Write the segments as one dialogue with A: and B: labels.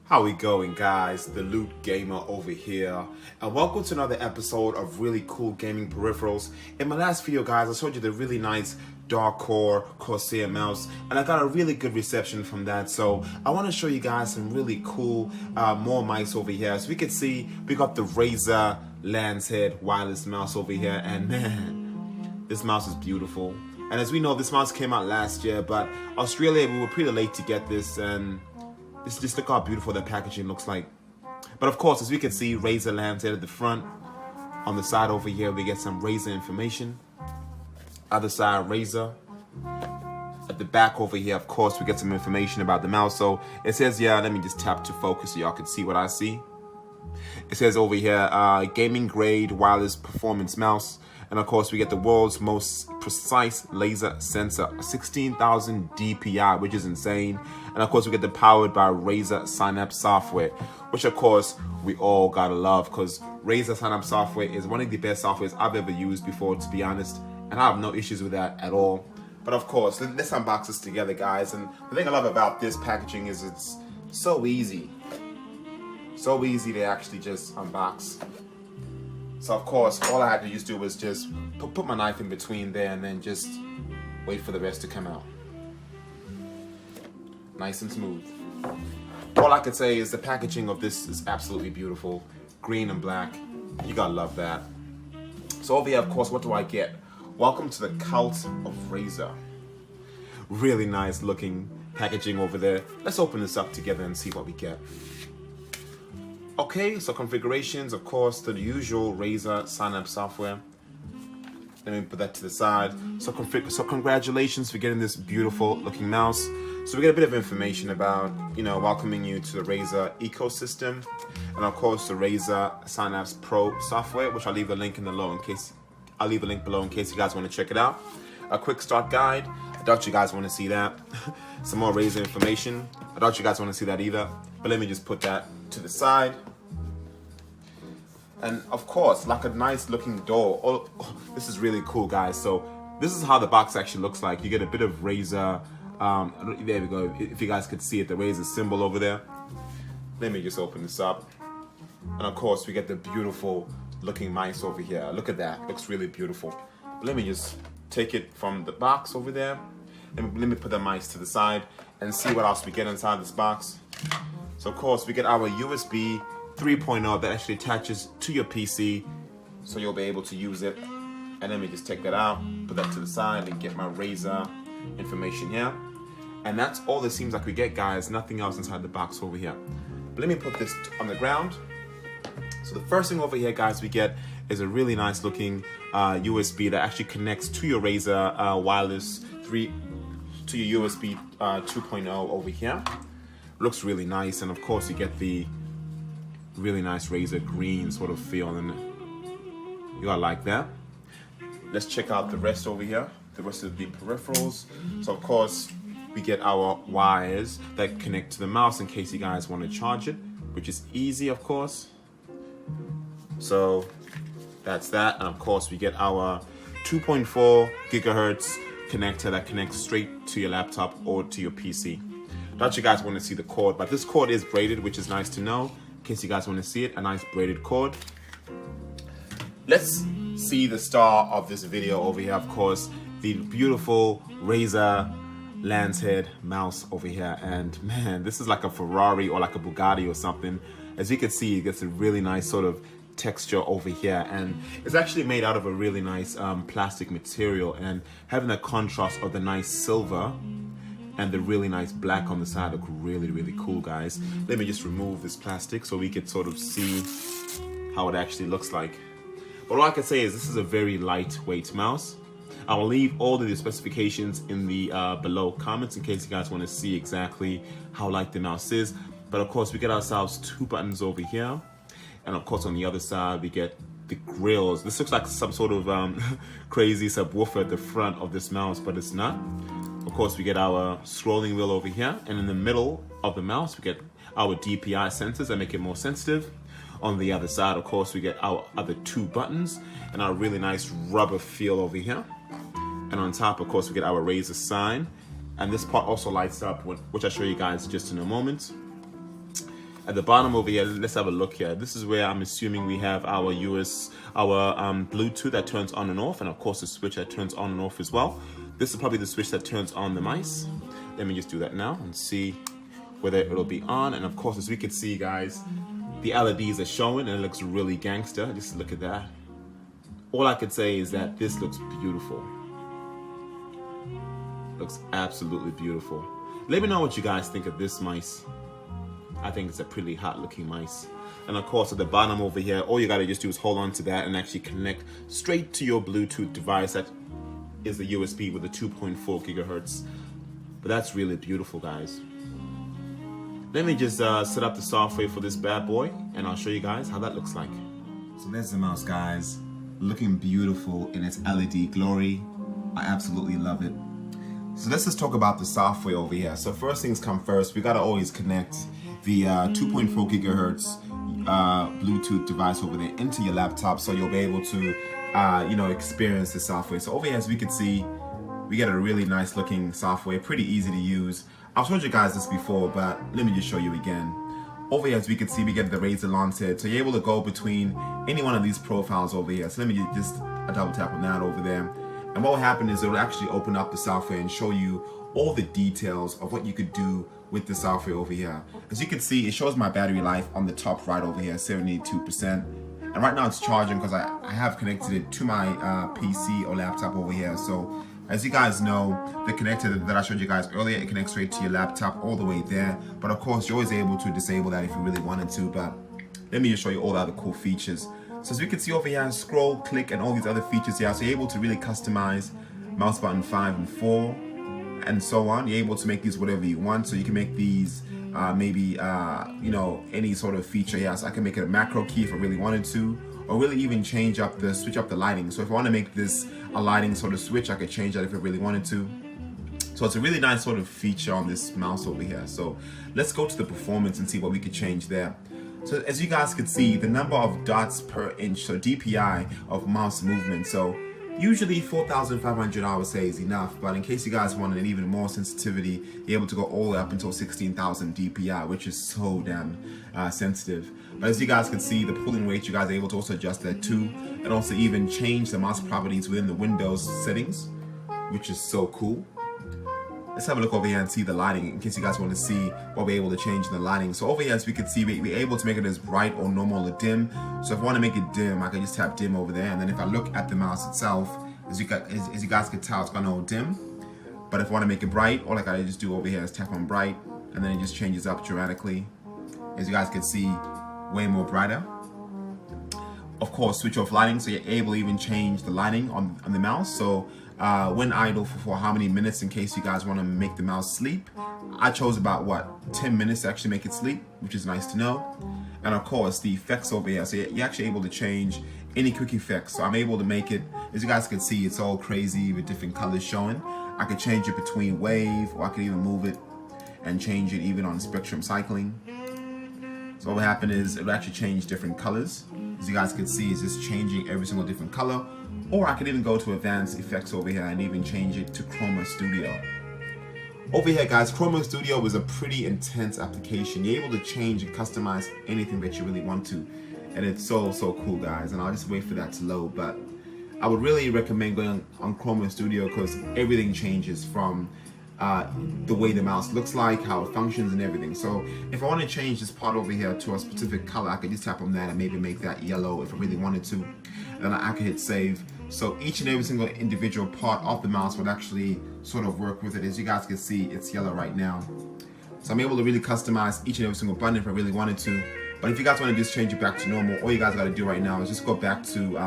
A: How we going, guys? The Loot Gamer over here, and welcome to another episode of really cool gaming peripherals. In my last video, guys, I showed you the really nice dark core Corsair mouse, and I got a really good reception from that. So I want to show you guys some really cool more mice over here. As we can see, we got the Razer Lancehead wireless mouse over here, and man, this mouse is beautiful. And as we know, this mouse came out last year, but Australia, we were pretty late to get this, and just look how beautiful that packaging looks like. But of course, as we can see, Razer Lancehead at the front. On the side over here, we get some Razer information. Other side, Razer. At the back over here, of course, we get some information about the mouse. So it says, yeah, let me just tap to focus so y'all can see what I see. It says over here, gaming grade wireless performance mouse. And of course, we get the world's most precise laser sensor, 16,000 DPI, which is insane. And of course, we get the powered by Razer Synapse software, which of course, we all gotta love, because Razer Synapse software is one of the best softwares I've ever used before, to be honest. And I have no issues with that at all. But of course, let's unbox this together, guys. And the thing I love about this packaging is it's so easy. So easy to actually just unbox. So of course, all I had to do was just put my knife in between there and then just wait for the rest to come out. Nice and smooth. All I could say is the packaging of this is absolutely beautiful. Green and black. You gotta love that. So over here, of course, what do I get? Welcome to the cult of Razer. Really nice looking packaging over there. Let's open this up together and see what we get. Okay, so configurations, of course, the usual Razer Synapse software. Let me put that to the side. So congratulations for getting this beautiful looking mouse. So we get a bit of information about, welcoming you to the Razer ecosystem. And of course, the Razer Synapse Pro software, which I'll leave the link below in case you guys want to check it out. A quick start guide. I doubt you guys want to see that. Some more Razer information. I doubt you guys want to see that either. But let me just put that to the side. And of course, like a nice looking door. Oh, this is really cool, guys. So this is how the box actually looks like. You get a bit of Razer. There we go. If you guys could see it, the Razer symbol over there. Let me just open this up. And of course, we get the beautiful looking mice over here. Look at that. Looks really beautiful. But let me just take it from the box over there. Let me put the mice to the side and see what else we get inside this box. So of course, we get our USB 3.0 that actually attaches to your PC, so you'll be able to use it. And let me just take that out, put that to the side, and get my Razer information here. And that's all it seems like we get, guys. Nothing else inside the box over here. But let me put this on the ground. So the first thing over here, guys, we get is a really nice looking USB that actually connects to your Razer wireless to your USB 2.0 over here. Looks really nice, and of course you get the really nice Razer green sort of feel, and you gotta like that. Let's check out the rest over here, the rest of the peripherals. So of course we get our wires that connect to the mouse in case you guys want to charge it, which is easy, of course. So that's that. And of course we get our 2.4 gigahertz connector that connects straight to your laptop or to your PC. Don't you guys want to see the cord, but this cord is braided, which is nice to know in case you guys want to see it. A nice braided cord. Let's see the star of this video over here, of course, the beautiful Razer Lancehead mouse over here. And man, this is like a Ferrari or like a Bugatti or something. As you can see, it gets a really nice sort of texture over here, and it's actually made out of a really nice plastic material, and having the contrast of the nice silver and the really nice black on the side look really, really cool, guys. Let me just remove this plastic so we can sort of see how it actually looks like. But all I can say is this is a very lightweight mouse. I will leave all of the specifications in the below comments in case you guys want to see exactly how light the mouse is. But of course, we get ourselves two buttons over here. And of course, on the other side, we get the grills. This looks like some sort of crazy subwoofer at the front of this mouse, but it's not. Of course, we get our scrolling wheel over here. And in the middle of the mouse, we get our DPI sensors that make it more sensitive. On the other side, of course, we get our other two buttons and our really nice rubber feel over here. And on top, of course, we get our Razer sign. And this part also lights up, which I'll show you guys just in a moment. At the bottom over here, let's have a look here. This is where I'm assuming we have our Bluetooth that turns on and off, and of course the switch that turns on and off as well. This is probably the switch that turns on the mice. Let me just do that now and see whether it'll be on. And of course, as we can see, guys, the LEDs are showing and it looks really gangster. Just look at that. All I could say is that this looks beautiful. Looks absolutely beautiful. Let me know what you guys think of this mice. I think it's a pretty hot looking mice. And of course at the bottom over here, all you gotta just do is hold on to that and actually connect straight to your Bluetooth device. That is the USB with the 2.4 gigahertz. But that's really beautiful, guys. Let me just set up the software for this bad boy and I'll show you guys how that looks like. So there's the mouse, guys. Looking beautiful in its LED glory. I absolutely love it. So let's just talk about the software over here. So first things come first, we gotta always connect the 2.4 gigahertz Bluetooth device over there into your laptop so you'll be able to experience the software. So over here, as we can see, we get a really nice looking software, pretty easy to use. I've showed you guys this before, but let me just show you again. Over here, as we can see, we get the Razer Lancehead, so you're able to go between any one of these profiles over here. So let me just double tap on that over there. And what will happen is it will actually open up the software and show you all the details of what you could do with the software over here. As you can see, it shows my battery life on the top right over here, 72%. And right now it's charging because I have connected it to my PC or laptop over here. So as you guys know, the connector that I showed you guys earlier, it connects straight to your laptop all the way there. But of course, you're always able to disable that if you really wanted to. But let me just show you all the other cool features. So as we can see over here, scroll, click, and all these other features here. So you're able to really customize mouse button 5 and 4 and so on. You're able to make these whatever you want. So you can make these any sort of feature here. So I can make it a macro key if I really wanted to, or really even switch up the lighting. So if I want to make this a lighting sort of switch, I could change that if I really wanted to. So it's a really nice sort of feature on this mouse over here. So let's go to the performance and see what we could change there. So as you guys can see, the number of dots per inch, so DPI of mouse movement. So usually 4,500 I would say is enough, but in case you guys wanted an even more sensitivity, you're able to go all the way up until 16,000 DPI, which is so damn sensitive. But as you guys can see, the pulling rate, you guys are able to also adjust that too, and also even change the mouse properties within the Windows settings, which is so cool. Let's have a look over here and see the lighting in case you guys want to see what we're able to change in the lighting. So over here, as we can see, we're able to make it as bright or normal or dim. So if I want to make it dim, I can just tap dim over there. And then if I look at the mouse itself, as you guys can tell, it's gone all dim. But if I want to make it bright, all I gotta just do over here is tap on bright, and then it just changes up dramatically. As you guys can see, way more brighter. Of course, switch off lighting, so you're able to even change the lighting on the mouse. So when idle for how many minutes, in case you guys want to make the mouse sleep. I chose about 10 minutes to actually make it sleep, which is nice to know. And of course the effects over here, so you're actually able to change any quick effects. So I'm able to make it, as you guys can see, it's all crazy with different colors showing. I could change it between wave, or I could even move it and change it even on spectrum cycling. So what will happen is it'll actually change different colors. As you guys can see, it's just changing every single different color. Or I could even go to advanced effects over here and even change it to Chroma Studio. Over here, guys, Chroma Studio is a pretty intense application. You're able to change and customize anything that you really want to. And it's so cool, guys. And I'll just wait for that to load. But I would really recommend going on Chroma Studio because everything changes from the way the mouse looks like, how it functions and everything. So if I want to change this part over here to a specific color, I could just tap on that and maybe make that yellow if I really wanted to. And I could hit save. So each and every single individual part of the mouse would actually sort of work with it. As you guys can see, it's yellow right now. So I'm able to really customize each and every single button if I really wanted to. But if you guys want to just change it back to normal, all you guys got to do right now is just go back to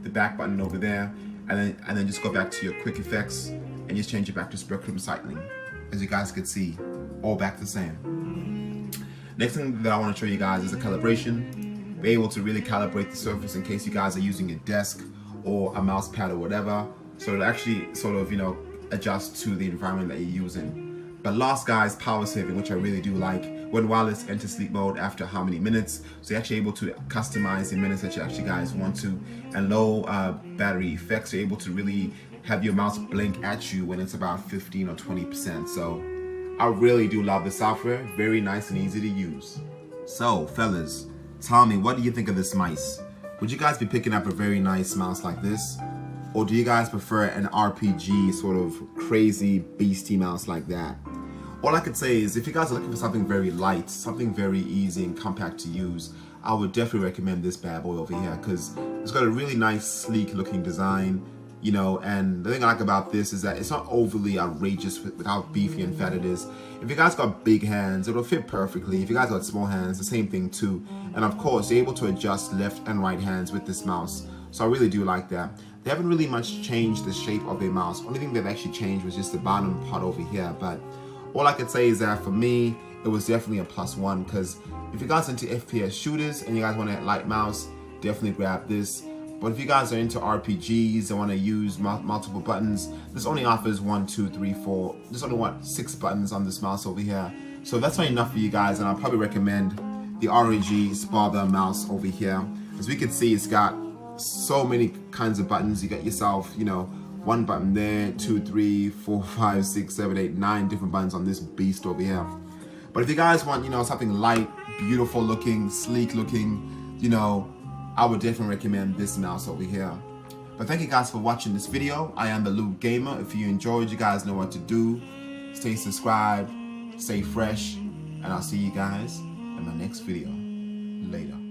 A: the back button over there, and then just go back to your quick effects and just change it back to spectrum cycling. As you guys can see, all back the same. Next thing that I want to show you guys is the calibration. Be able to really calibrate the surface in case you guys are using a desk or a mouse pad or whatever, so it'll actually sort of adjust to the environment that you're using. But last, guys, power saving, which I really do like. When wireless enter sleep mode after how many minutes, so you're actually able to customize the minutes that you actually guys want to. And low battery effects, you're able to really have your mouse blink at you when it's about 15 or 20%. So I really do love the software, very nice and easy to use. So, fellas, tell me, what do you think of this mouse? Would you guys be picking up a very nice mouse like this? Or do you guys prefer an RPG sort of crazy beastie mouse like that? All I could say is if you guys are looking for something very light, something very easy and compact to use, I would definitely recommend this bad boy over here because it's got a really nice sleek looking design, you know, and the thing I like about this is that it's not overly outrageous with how beefy and fat it is. If you guys got big hands, it'll fit perfectly. If you guys got small hands, the same thing too. And of course, you're able to adjust left and right hands with this mouse. So I really do like that. They haven't really much changed the shape of their mouse. Only thing they've actually changed was just the bottom part over here. But all I could say is that for me, it was definitely a +1 because if you guys are into FPS shooters and you guys want a light mouse, definitely grab this. But if you guys are into RPGs and want to use multiple buttons, this only offers 1, 2, 3, 4. There's only 6 buttons on this mouse over here. So that's not enough for you guys, and I'll probably recommend the ROG Sparta mouse over here. As we can see, it's got so many kinds of buttons. You got yourself, you know, 1 button there, 2, 3, 4, 5, 6, 7, 8, 9 different buttons on this beast over here. But if you guys want, you know, something light, beautiful looking, sleek looking, you know, I would definitely recommend this mouse over here. But thank you guys for watching this video. I am the Loop Gamer. If you enjoyed, you guys know what to do. Stay subscribed, stay fresh, and I'll see you guys in my next video. Later.